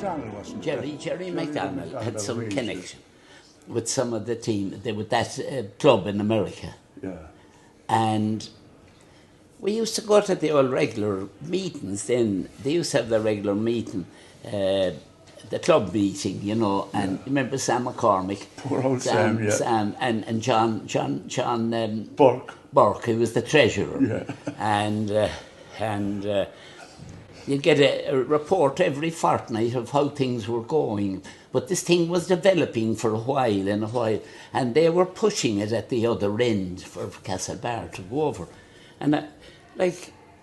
McDonald wasn't Jerry McDonald had some arranged connection with some of the team, with that club in America. Yeah. And we used to go to the old regular meetings then. They used to have the regular meeting, the club meeting, you know, and remember Sam McCormick? Poor old Sam, yeah. Sam and John Burke, who was the treasurer. Yeah. And you'd get a report every fortnight of how things were going. But this thing was developing for a while, and they were pushing it at the other end for Castlebar to go over. And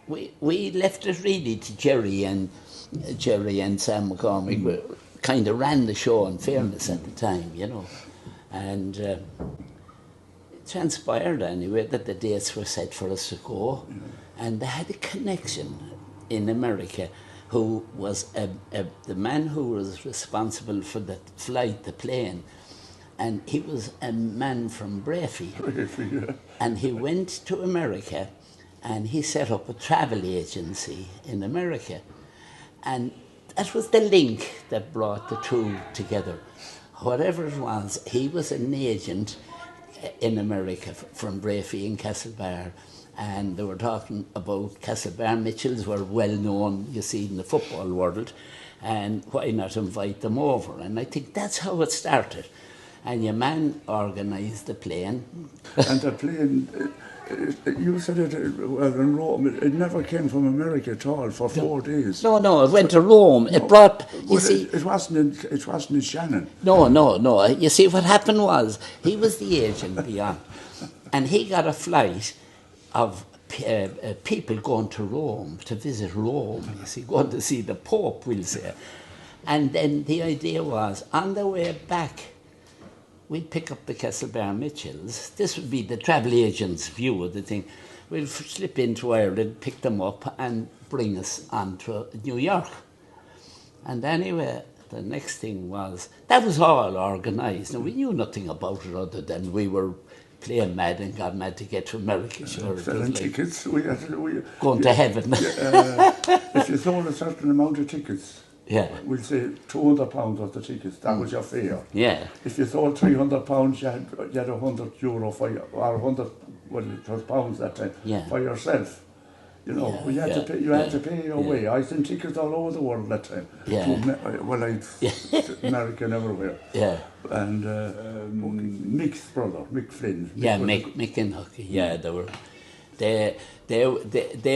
we left it really to Jerry and Sam McCormick kind of ran the show, in fairness, at the time, you know. And it transpired anyway that the dates were set for us to go, and they had a connection in America who was the man who was responsible for the flight, the plane, and he was a man from Brafey. Yeah. And he went to America and he set up a travel agency in America. And that was the link that brought the two together. Whatever it was, he was an agent in America from Brafey and Castlebar. And they were talking about Castlebar Mitchels were well known, you see, in the football world, and why not invite them over? And I think that's how it started. And your man organised the plane. And the plane, you said it, well, in Rome, it never came from America at all for 4 days. No, it went to Rome. It brought, you see... It wasn't in Shannon. No. You see, what happened was, he was the agent beyond, and he got a flight of people going to Rome, to visit Rome, you see, going to see the Pope, we'll say. And then the idea was, on the way back, we'd pick up the Castlebar Mitchels. This would be the travel agent's view of the thing. We'd slip into Ireland, pick them up, and bring us on to New York. And anyway, the next thing was, that was all organised. Now, we knew nothing about it other than we were playing mad and got mad to get to America. Sure, selling tickets. Going to heaven. If you sold a certain amount of tickets, we'll say £200 worth of tickets, that was your fare. Yeah. If you sold £300, you had €100 for you, or 100, well, it was pounds that time, for yourself. You know, you had to pay your way. I sent tickets all over the world that time. America and everywhere. Yeah. And Mick's brother, Mick Flynn. Mick and Hucky. Yeah, they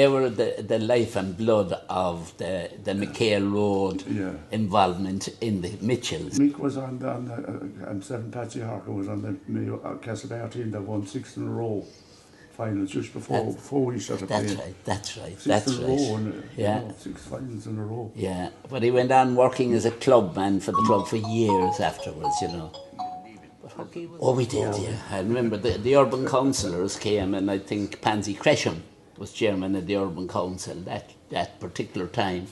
were the life and blood of the McHale Road involvement in the Mitchells. Mick was and Seven Patsy Harker was on the Castlebar team that won 6 in a row. Finals just before we shut up. That's right. 6 in a row, 6 finals in a row. Yeah, but he went on working as a clubman for the club for years afterwards, you know. Oh, we did, yeah. I remember the urban councillors came, and I think Pansy Gresham was chairman of the urban council that particular time.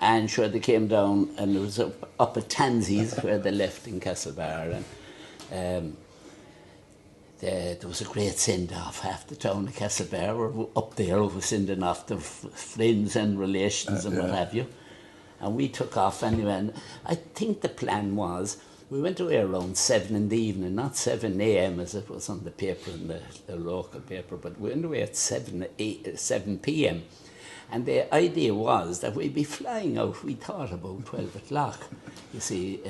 And sure, they came down, and it was up at Tansy's where they left in Castlebar, and there was a great send-off. Half the town of Castlebar were up there, was sending off their friends and relations and what have you. And we took off anyway. And I think the plan was, we went away around 7 in the evening, not 7 a.m. as it was on the paper, in the local paper, but we went away at 7 p.m. And the idea was that we'd be flying out, we thought, about 12 o'clock, you see,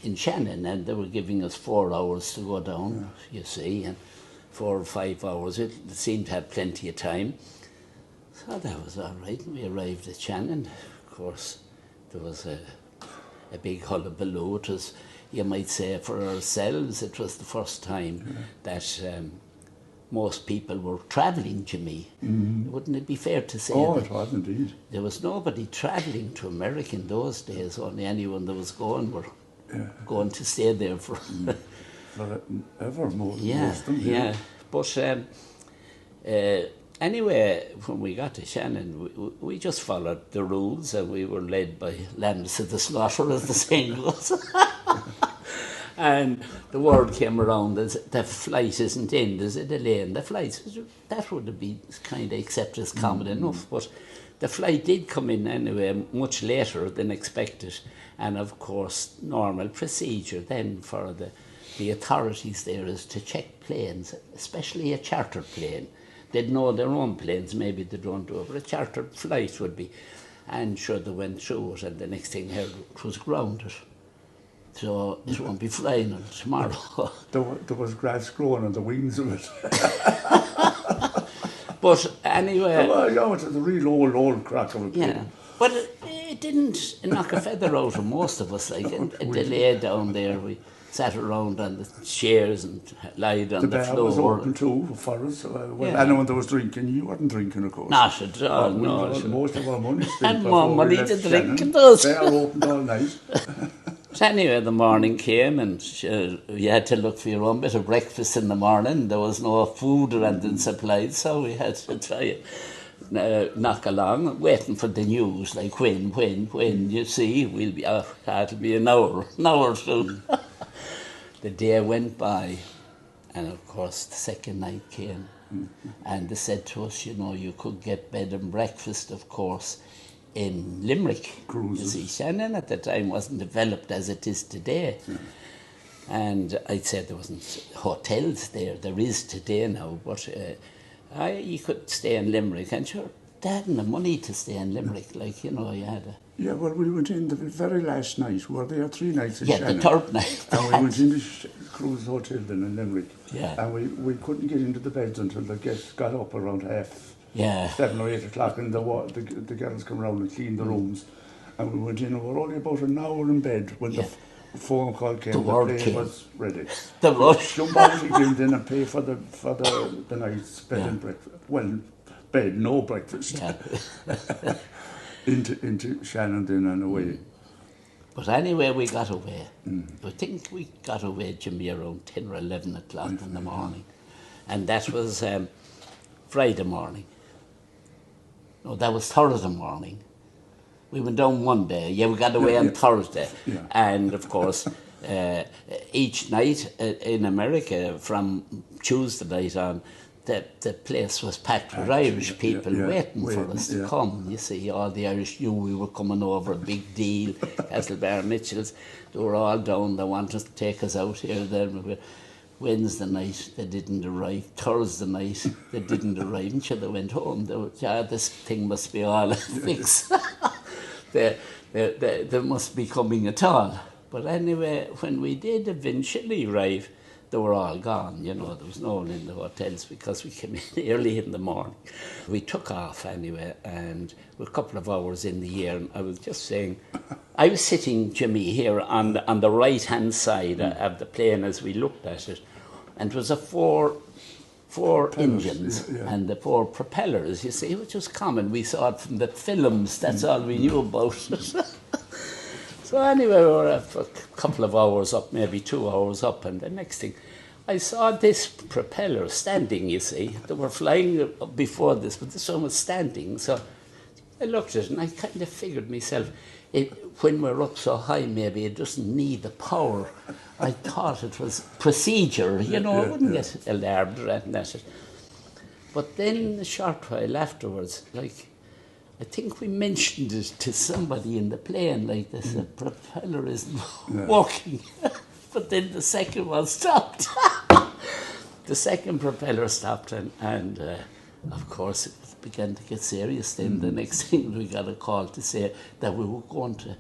in Shannon, and they were giving us 4 hours to go down, you see, and 4 or 5 hours. It seemed to have plenty of time. So that was all right. And we arrived at Shannon. Of course, there was a big hullabaloo. It was, you might say, for ourselves, it was the first time that most people were travelling to me. Wouldn't it be fair to say that? It was indeed. There was nobody travelling to America in those days. Only anyone that was going were going to stay there for ever more. But anyway, when we got to Shannon, we just followed the rules, and we were led by lambs to the slaughter, as the saying goes. And the word came around that the flight isn't in, there's a delay in the flight. That would have been kind of accepted as common enough, but the flight did come in anyway, much later than expected. And of course, normal procedure then for the authorities there is to check planes, especially a chartered plane. They'd know their own planes, maybe they don't do it, but a chartered flight would be. And sure, they went through it, and the next thing I heard it was grounded. So it won't be flying on tomorrow. There was grass growing on the wings of it. But anyway... Well, yeah, it was a real old crack of a plane. Yeah, but it didn't knock a feather out of most of us. Like, a delay down there, we sat around on the chairs and lied on the floor. The bar was open too for us. Anyone that was drinking, you weren't drinking, of course. Not at all, no. Most of our money and more money to drink in those. They are open all night. But anyway, the morning came and you had to look for your own bit of breakfast in the morning. There was no food or anything supplied, so we had to try it. Knock along, waiting for the news, like when, you see, we'll be off, that'll be an hour soon. The day went by, and of course the second night came, and they said to us, you could get bed and breakfast, of course, in Limerick. Cruises. You see, Shannon at the time wasn't developed as it is today. Yeah. And I said there wasn't hotels there. There is today now, but you could stay in Limerick. And sure, they hadn't the money to stay in Limerick. Like, you had a... Yeah, well, we went in the very last night. We were there 3 nights in Shannon. Yeah, the third night. And we went in the cruise hotel then in Limerick. Yeah. And we couldn't get into the beds until the guests got up around 7 or 8 o'clock, and the girls come around and clean the rooms. And we went in, and we were only about an hour in bed when the phone call came. The plane was ready. The rush. Jump out again then and pay for the night's bed and breakfast. Well, bed, no breakfast. Yeah. into Shannon then and away. But anyway, we got away. I think we got away, Jimmy, around 10 or 11 o'clock in the morning. And that was Friday morning. No, that was Thursday morning. We went down Monday. Yeah, we got away on Thursday. Yeah. And, of course, each night in America, from Tuesday night on, the place was packed with Irish people waiting for us to come. You see, all the Irish knew we were coming over, a big deal. Castlebar Mitchels, they were all down. They wanted to take us out here. Then Wednesday night, they didn't arrive. Thursday night, they didn't arrive. And sure, they went home. They were, this thing must be all fixed. they must be coming at all. But anyway, when we did eventually arrive, they were all gone, there was no one in the hotels because we came in early in the morning. We took off anyway, and we're a couple of hours in the air, and I was just saying, I was sitting, Jimmy, here on the right-hand side of the plane as we looked at it, and it was a four engines and the 4 propellers, you see, which was common. We saw it from the films, that's all we knew about it. So anyway, we were for a couple of hours up, maybe 2 hours up, and the next thing, I saw this propeller standing, you see. They were flying before this, but this one was standing. So I looked at it, and I kind of figured myself, when we're up so high, maybe it doesn't need the power. I thought it was procedure, I wouldn't get alarmed or anything at it. But then a short while afterwards, I think we mentioned it to somebody in the plane, like this, the propeller isn't working. But then the second one stopped. The second propeller stopped, and of course it began to get serious then. The next thing we got a call to say that we were going to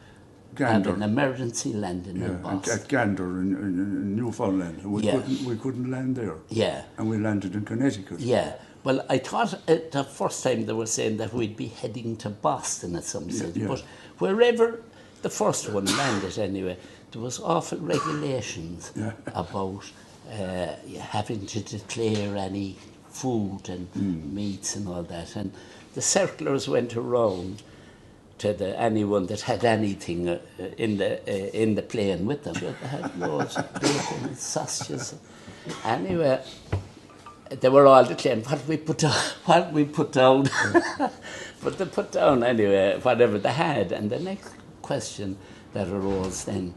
have an emergency landing in Boston. At Gander in Newfoundland. We couldn't land there. Yeah. And we landed in Connecticut. Yeah. Well, I thought the first time they were saying that we'd be heading to Boston at some stage, but wherever the first one landed anyway, there was awful regulations about having to declare any food and meats and all that. And the circulars went around to anyone that had anything in the plane with them. They had loads of bacon and sausages. Anyway, they were all declaring what we put down. But they put down anyway whatever they had. And the next question that arose then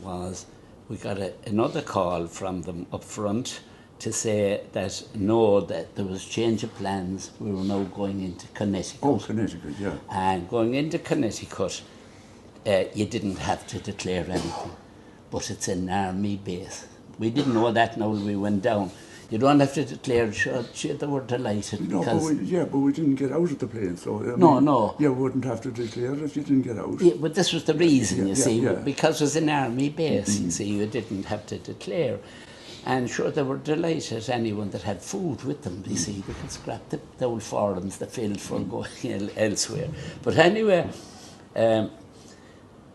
was, we got another call from them up front to say that no, that there was change of plans. We were now going into Connecticut. Oh, Connecticut, yeah. And going into Connecticut, you didn't have to declare anything, but it's an army base. We didn't know that now when we went down. You don't have to declare. Sure, they were delighted. No, but we didn't get out of the plane, so no. You wouldn't have to declare if you didn't get out. Yeah, but this was the reason, you see, because it was an army base. You see, you didn't have to declare. And sure, they were delighted, anyone that had food with them, you see, they could scrap the old forums that filled for going elsewhere. But anyway,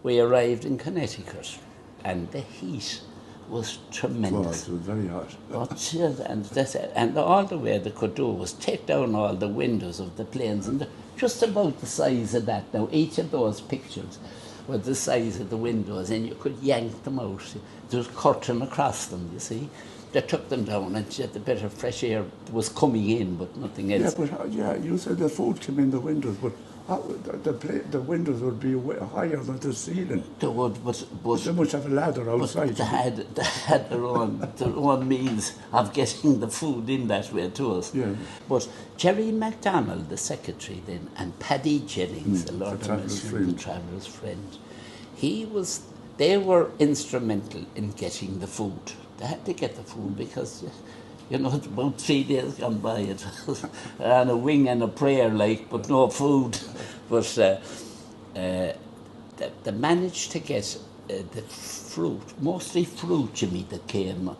we arrived in Connecticut, and the heat was tremendous. It was very hot. And all the way they could do was take down all the windows of the planes, and just about the size of that. Now, each of those pictures were the size of the windows, and you could yank them out. There was curtain across them, you see. They took them down, and the bit of fresh air was coming in, but nothing else. Yeah, but you said the food came in the windows, but the windows would be higher than the ceiling. They would, but they must have a ladder outside. They had their own means of getting the food in that way to us. Yeah. But Jerry MacDonald, the secretary then, and Paddy Jennings, the Lord of Mercy, the traveller's friend, they were instrumental in getting the food. They had to get the food because, you know, about 3 days gone by, it was on a wing and a prayer, but no food. But they managed to get the fruit, mostly fruit, Jimmy, that came,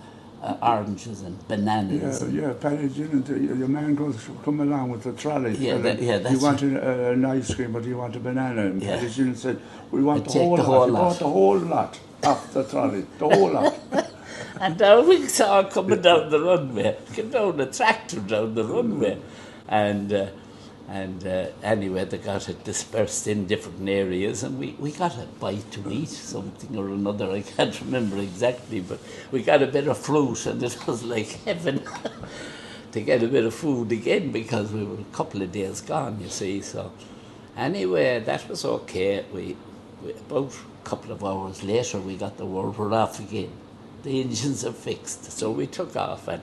oranges and bananas. Yeah, Paddy Jennings, your man come along with the trolley. That's you want an ice cream or do you want a banana? And Paddy Jennings said, we want the whole lot. Lot. We want the whole lot off the trolley, the whole lot. And down we saw coming down the runway, came down a tractor down the runway, and anyway they got it dispersed in different areas, and we got a bite to eat, something or another, I can't remember exactly, but we got a bit of fruit, and it was like heaven to get a bit of food again, because we were a couple of days gone, you see. So anyway, that was okay. We about a couple of hours later we got the word we're off again. The engines are fixed, so we took off, and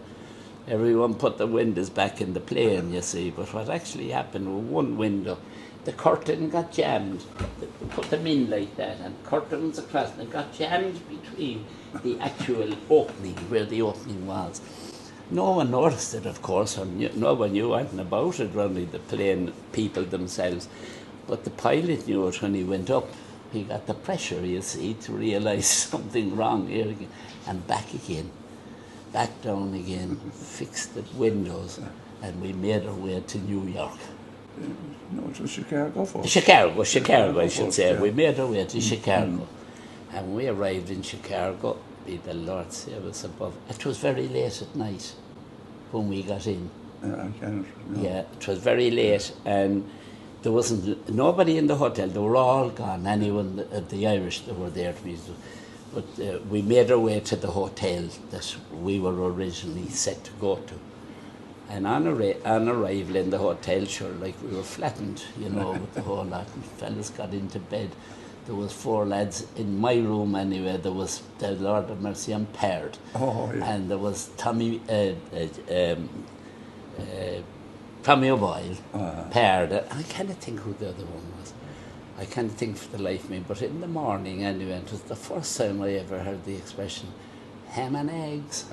everyone put the windows back in the plane, you see. But what actually happened with one window, the curtain got jammed. They put them in like that, and curtains across, and it got jammed between the actual opening, where the opening was. No one noticed it, of course, and no one knew anything about it, only the plane people themselves. But the pilot knew it when he went up. He got the pressure, you see, to realise something wrong here again, and back again, back down again, fixed the windows, and we made our way to New York. No, it was Chicago first. Chicago, I should say. Yeah. We made our way to Chicago, and we arrived in Chicago. Be the Lord save us above. It was very late at night when we got in. Yeah, it was very late, and there wasn't nobody in the hotel. They were all gone. Anyone, the Irish that were there to meet us. But we made our way to the hotel that we were originally set to go to. And on arrival in the hotel, sure, like we were flattened, you know, with the whole lot. And fellas got into bed. There was 4 lads in my room anyway. There was the Lord of Mercy and Paired. Oh, yeah. And there was Tommy O'Boyle, Paired. I can't think who the other one was. I can't think for the life of me. But in the morning anyway, it was the first time I ever heard the expression, ham and eggs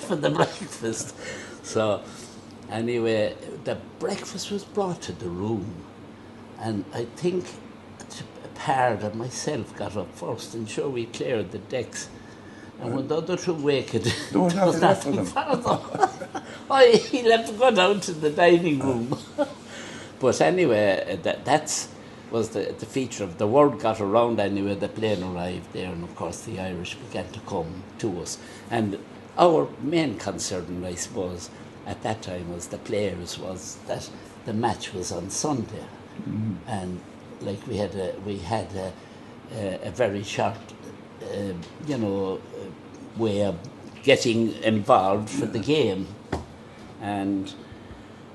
for the breakfast. So anyway, the breakfast was brought to the room, and I think Pard and myself got up first, and sure we cleared the decks. And when the other 2 waked, there was nothing for them. He left to go down to the dining room. But anyway, that was the feature of the word got around anyway. The plane arrived there, and of course the Irish began to come to us. And our main concern, I suppose, at that time was the players, was that the match was on Sunday, and like we had a very short, way of getting involved for the game, and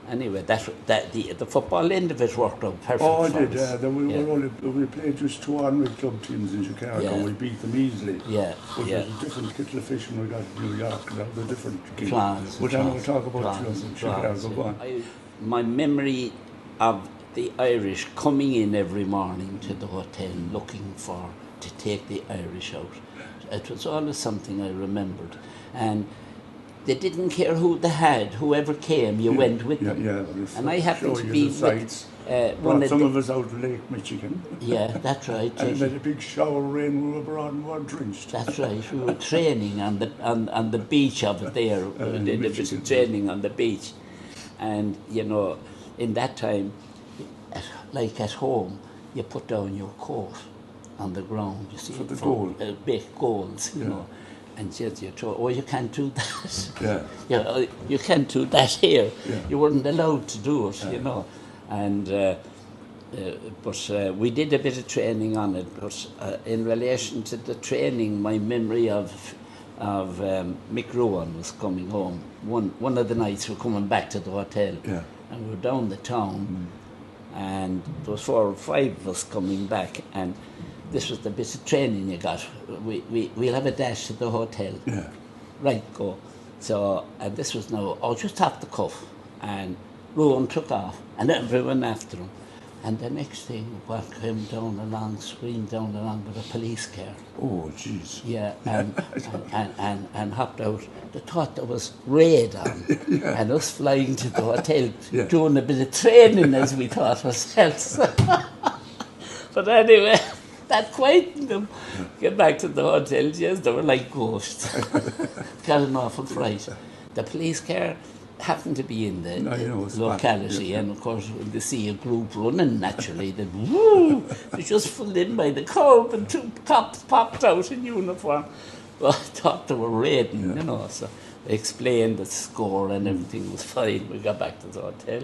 anyway, the football end of it worked out perfect. Oh, it did. We played just 2 ordinary club teams in Chicago. And we beat them easily. Yeah, but there's a different kettle of fish when we got to New York. That was a different game. But then we'll talk about Chicago. Go on. My memory of the Irish coming in every morning to the hotel looking to take the Irish out. It was always something I remembered. And they didn't care who they had. Whoever came, you went with them. And I happened to be with some of us out of Lake Michigan. Yeah, that's right. And we had a big shower of rain, we were abroad and we were drenched. That's right. We were training on the beach of it there. We did a bit of training on the beach. And, you know, in that time, like at home, you put down your coat on the ground, you see, for the goal. Big goals, you know, and just you throw. Oh, you can't do that. Yeah. You can't do that here. Yeah. You weren't allowed to do it, you know, and but we did a bit of training on it. But in relation to the training, my memory of Mick Rowan was coming home. One of the nights we're coming back to the hotel, and we were down the town. And there was 4 or 5 of us coming back, and this was the bit of training you got. We'll have a dash to the hotel. Yeah. Right, go. So, and this was now, just off the cuff. And Rowan took off, and everyone after him. And the next thing, what came down along, screamed down along with a police car. Oh, jeez. Yeah, and hopped out. They thought there was raid on, and us flying to the hotel, doing a bit of training as we thought ourselves. But anyway, that quietened them. Get back to the hotel, yes, they were like ghosts. Got an awful fright. The police car happened to be in the locality, and of course when they see a group running, naturally they just pulled in by the curb, and 2 cops popped out in uniform. Well, I thought they were raiding, you know, so they explained the score and everything was fine. We got back to the hotel,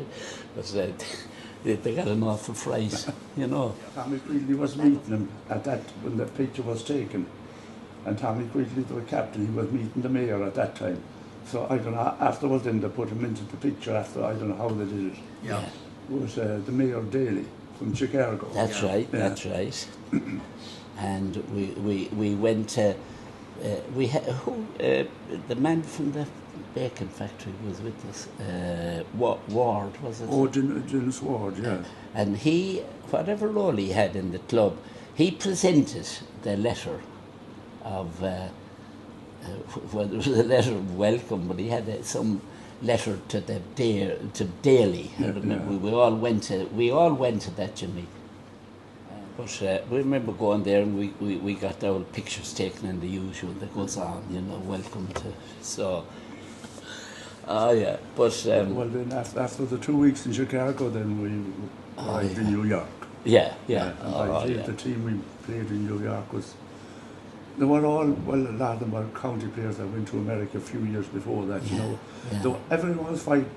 but they got an awful fright, you know. Tommy Quigley was meeting him at that, when the picture was taken, and Tommy Quigley, the captain, he was meeting the mayor at that time. So I don't know, afterwards then they put him into the picture after, I don't know how they did it. Yeah. It was the Mayor Daly from Chicago. That's right, that's right. And we went to, the man from the bacon factory was with us, Ward, was it? Oh, Dennis Ward, yeah. And he, whatever role he had in the club, he presented the letter of, well, there was a letter of welcome, but he had some letter to the Daly. I remember we all went to that, Jimmy. But we remember going there, and we got our pictures taken, and the usual that goes on, you know, welcome to. So, yeah. But well, then after the 2 weeks in Chicago, then we arrived in New York. Yeah. And the team we played in New York was. They were all, well, a lot of them were county players that went to America a few years before that, you know. Yeah. Everyone was fighting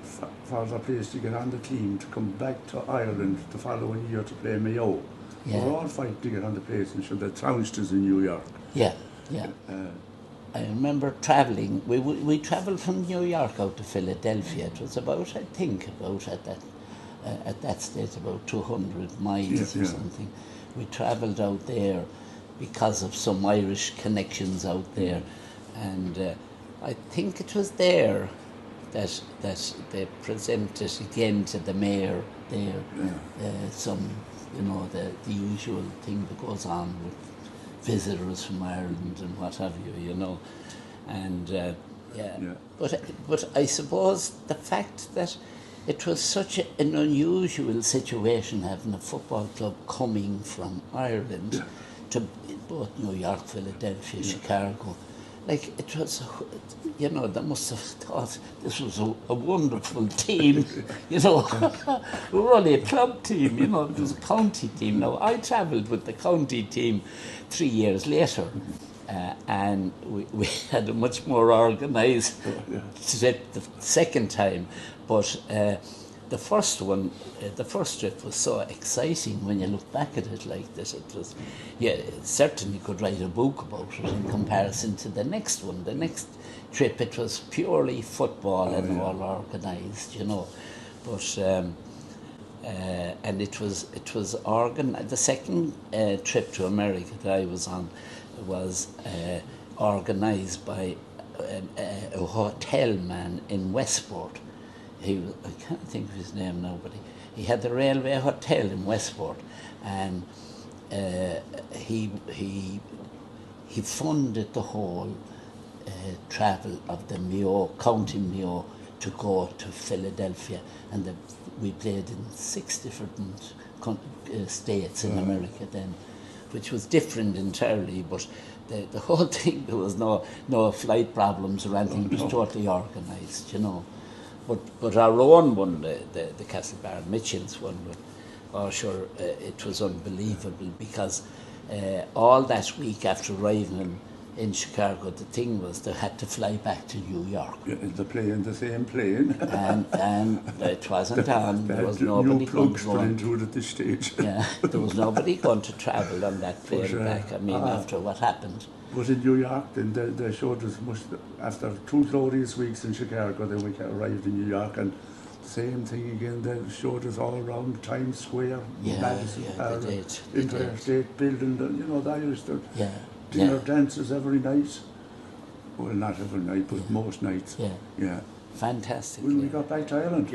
for their place to get on the team, to come back to Ireland the following year to play Mayo. Yeah. They were all fighting to get on the place, and so they trounced us in New York. Yeah. I remember travelling. We travelled from New York out to Philadelphia. It was about, I think, at that stage, about 200 miles or something. We travelled out there because of some Irish connections out there, and I think it was there that they presented again to the mayor there some, you know, the usual thing that goes on with visitors from Ireland and what have you, you know, and but I suppose the fact that it was such an unusual situation having a football club coming from Ireland to both New York, Philadelphia, Chicago. Like, it was, you know, they must have thought this was a wonderful team, you know. We were only a club team, you know, it was a county team. Now, I travelled with the county team 3 years later, and we had a much more organised trip the second time, but the first trip was so exciting when you look back at it like this. It was, certainly could write a book about it in comparison to the next one. The next trip, it was purely football and all organised, you know. but and it was organized. The second trip to America that I was on was organised by a hotel man in Westport. I can't think of his name now, but he had the railway hotel in Westport, and he funded the whole travel of the County Mayo to go to Philadelphia, and we played in 6 different states in America then, which was different entirely, but the whole thing, there was no flight problems or anything. It was totally organised, you know. But our own one, the Castlebar Mitchels one, it was unbelievable, because all that week after arriving in Chicago, the thing was they had to fly back to New York. Yeah, the same plane. and it wasn't on. There was nobody going to into it at this stage. Yeah, there was nobody going to travel on that plane back. I mean, after what happened. But in New York, then they showed us after 2 glorious weeks in Chicago, then we arrived in New York, and same thing again. They showed us all around Times Square, Madison, Empire State Building. The Irish dinner dances every night. Well, not every night, but most nights. Yeah. Fantastic. When we got back to Ireland,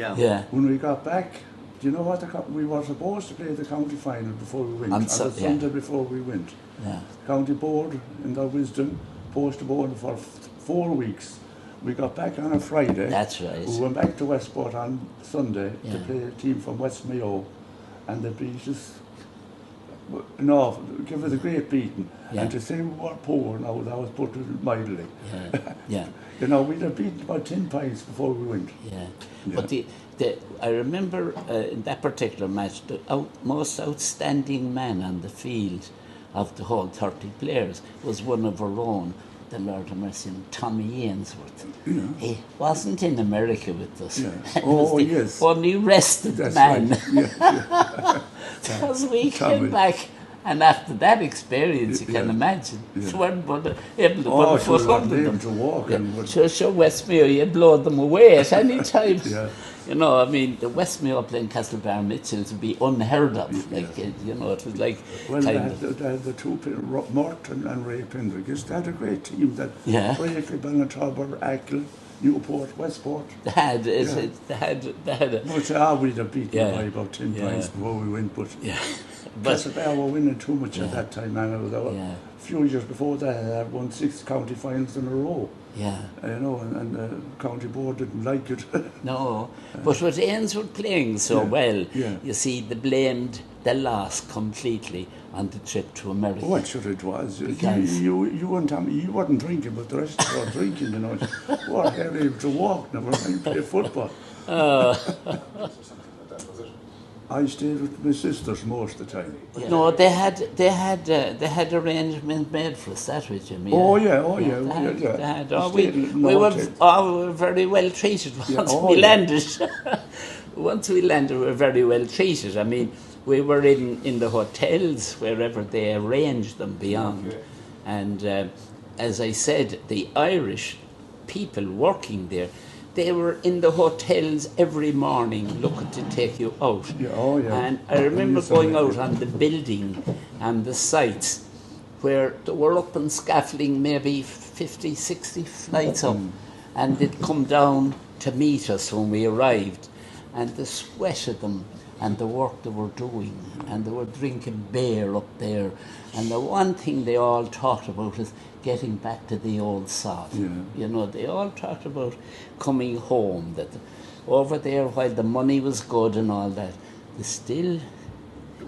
when we got back, do you know what? We were supposed to play the county final before we went. On the Sunday before we went. Yeah. County board, in their wisdom, postponed for 4 weeks. We got back on a Friday. That's right. We went back to Westport on Sunday to play a team from West Mayo, and they beat us. No, give us a great beating. Yeah. And to say we were poor now, that was put it mildly. Yeah. We'd have beaten about 10 pints before we went. Yeah. But I remember in that particular match, the most outstanding man on the field of the whole 30 players was one of our own, the Lord of Mercy, Tommy Ainsworth. Yeah. He wasn't in America with us. Yeah. Oh, yes. Only rested That's man. Right. Yeah. Because we came back, and after that experience, you can imagine, they weren't able to put a foot under them. To walk. Sure, West Mayo, you blow them away at any time. Yeah. I mean, the West Mayo playing Castlebar Mitchels would be unheard of. It was like... Well, the two, Morton and Ray Pendrick, they had a great team. Brakely, Ballintober, Ackle, Newport, Westport. They had But we'd have beaten them by about 10 points before we went, but Castlebar were winning too much at that time, and a few years before that, they had won 6 county finals in a row. Yeah. And the county board didn't like it. No, but with Ainsworth playing so well, you see, they blamed the loss completely on the trip to America. Oh, I'm sure it was. You and Tommy, you weren't drinking, but the rest of us were drinking, weren't able to walk, never mind play football. I stayed with my sisters most of the time. Yeah. No, they had arrangements made for us. That which you mean? We were very well treated once we landed. Once we landed, we were very well treated. I mean, we were in the hotels wherever they arranged them beyond, and as I said, the Irish people working there, they were in the hotels every morning looking to take you out. And I remember going out on the building and the sites where they were up on scaffolding, maybe 50, 60 flights up, and they'd come down to meet us when we arrived, and the sweat of them and the work they were doing, and they were drinking beer up there, and the one thing they all talked about is getting back to the old sod. They all talked about coming home, that over there, while the money was good and all that,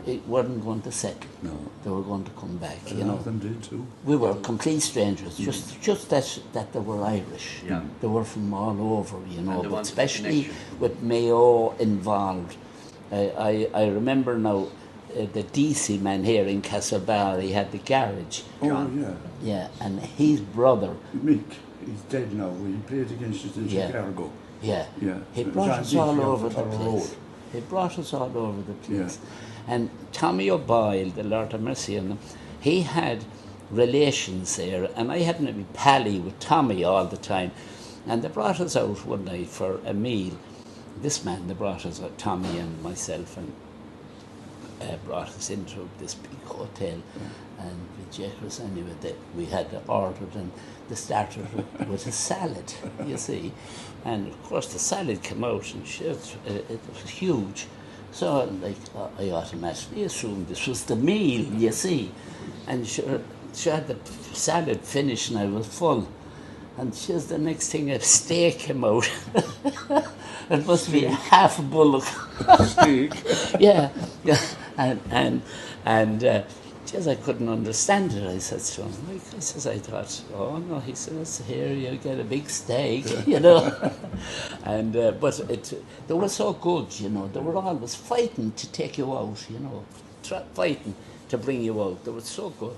it wasn't going to settle. No. They were going to come back. A lot of them did too. We were complete strangers, just that they were Irish. Yeah. They were from all over, but especially with Mayo involved. I remember now, the DC man here in Castlebar, he had the garage. Yeah, and his brother... Mick, he's dead now. He played against us in Chicago. Yeah. He brought us all over the place. He brought us all over the place. And Tommy O'Boyle, the Lord of Mercy on him, he had relations there, and I happened to be pally with Tommy all the time. And they brought us out one night for a meal. this man, they brought us, Tommy and myself, and brought us into this big hotel, and with Jacobs anyway, that we had ordered, and they started with a salad, you see, and of course the salad came out, and it was huge, so like I automatically assumed this was the meal, you see, and she had the salad finished, and I was full. And just the next thing, a steak came out. It must be half a bullock. Steak. yeah, and just I couldn't understand it. I said to him, like, I thought, oh no, he says, here you get a big steak, you know. And but they were so good, you know. They were always fighting to take you out, you know, fighting to bring you out. They were so good.